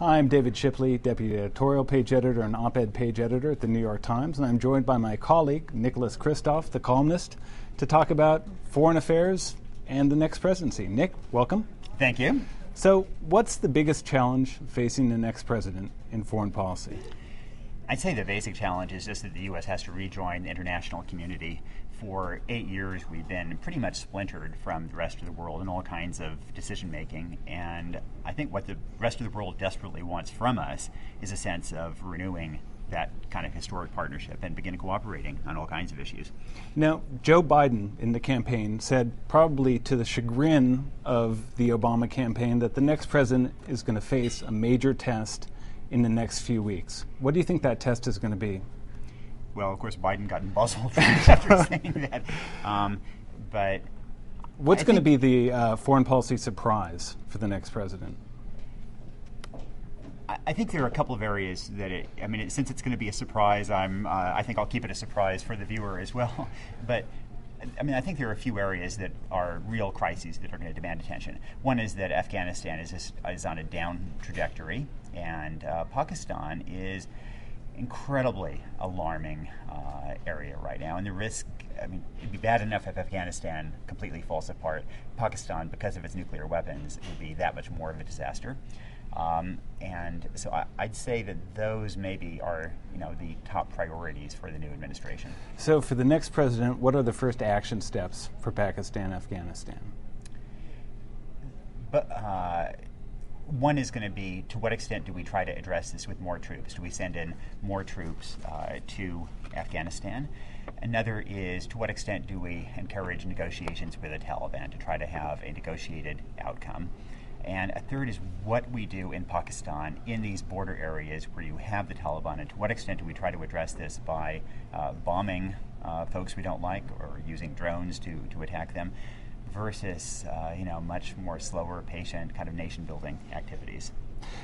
Hi, I'm David Shipley, Deputy Editorial Page Editor and Op-Ed Page Editor at the New York Times, and I'm joined by my colleague, Kristof, the columnist, to talk about foreign affairs and the next presidency. Nick, welcome. Thank you. So, what's the biggest challenge facing the next president in foreign policy? I'd say the basic challenge is just that the U.S. has to rejoin the international community. For 8 years, we've been pretty much splintered from the rest of the world in all kinds of decision making, and I think what the rest of the world desperately wants from us is a sense of renewing that kind of historic partnership and begin cooperating on all kinds of issues. Now, Joe Biden in the campaign said, probably to the chagrin of the Obama campaign, that the next president is going to face a major test in the next few weeks. What do you think that test is going to be? Well, of course, Biden got embezzled after saying that. But what's going to be the foreign policy surprise for the next president? I think there are a couple of areas that since it's going to be a surprise, I think I'll keep it a surprise for the viewer as well. But I think there are a few areas that are real crises that are going to demand attention. One is that Afghanistan is on a down trajectory, and Pakistan is incredibly alarming area right now. And the risk, it'd be bad enough if Afghanistan completely falls apart. Pakistan, because of its nuclear weapons, would be that much more of a disaster. And so I'd say that those maybe are, the top priorities for the new administration. So for the next president, what are the first action steps for Pakistan, Afghanistan? But one is going to be, to what extent do we try to address this with more troops? Do we send in more troops to Afghanistan? Another is, to what extent do we encourage negotiations with the Taliban to try to have a negotiated outcome? And a third is what we do in Pakistan in these border areas where you have the Taliban, and to what extent do we try to address this by bombing folks we don't like or using drones to attack them, versus much more slower, patient kind of nation-building activities.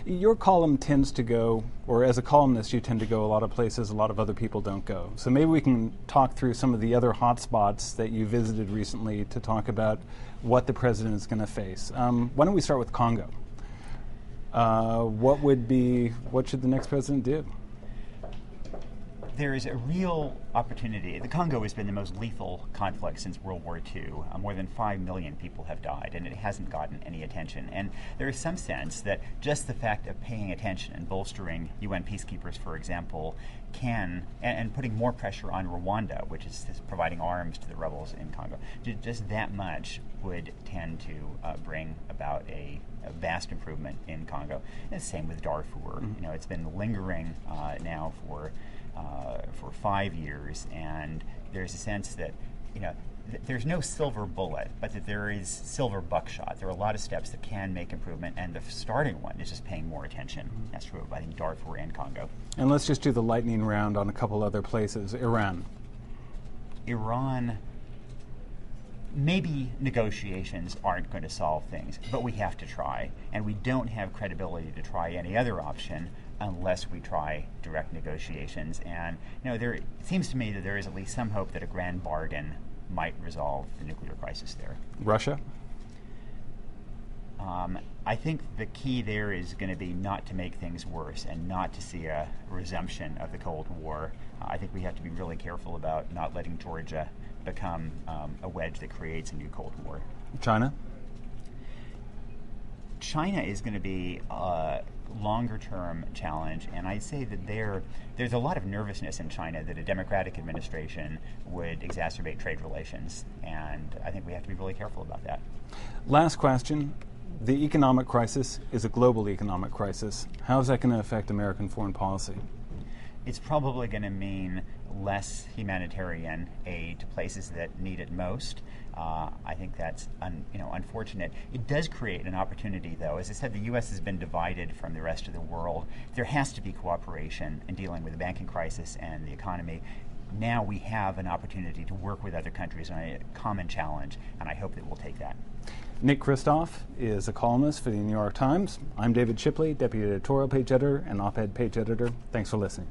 Your column tends to go, or as a columnist, you tend to go a lot of places a lot of other people don't go. So maybe we can talk through some of the other hot spots that you visited recently to talk about what the president is going to face. Why don't we start with Congo? What should the next president do? There is a real opportunity. The Congo has been the most lethal conflict since World War II. More than 5 million people have died, and it hasn't gotten any attention. And there is some sense that just the fact of paying attention and bolstering UN peacekeepers, for example, and putting more pressure on Rwanda, which is providing arms to the rebels in Congo, just that much would tend to bring about a vast improvement in Congo. And the same with Darfur. It's been lingering now for 5 years, and there's a sense that there's no silver bullet, but that there is silver buckshot. There are a lot of steps that can make improvement, and the starting one is just paying more attention. That's true of, I think, Darfur and Congo. And let's just do the lightning round on a couple other places. Iran, maybe negotiations aren't going to solve things, but we have to try, and we don't have credibility to try any other option unless we try direct negotiations. And it seems to me that there is at least some hope that a grand bargain might resolve the nuclear crisis there. Russia? I think the key there is going to be not to make things worse and not to see a resumption of the Cold War. I think we have to be really careful about not letting Georgia become a wedge that creates a new Cold War. China? China is going to be a longer-term challenge, and I'd say that there's a lot of nervousness in China that a Democratic administration would exacerbate trade relations, and I think we have to be really careful about that. Last question. The economic crisis is a global economic crisis. How is that going to affect American foreign policy? It's probably going to mean less humanitarian aid to places that need it most. I think that's unfortunate. It does create an opportunity, though. As I said, the U.S. has been divided from the rest of the world. There has to be cooperation in dealing with the banking crisis and the economy. Now we have an opportunity to work with other countries on a common challenge, and I hope that we'll take that. Nick Kristof is a columnist for the New York Times. I'm David Shipley, Deputy Editorial Page Editor and Op-Ed Page Editor. Thanks for listening.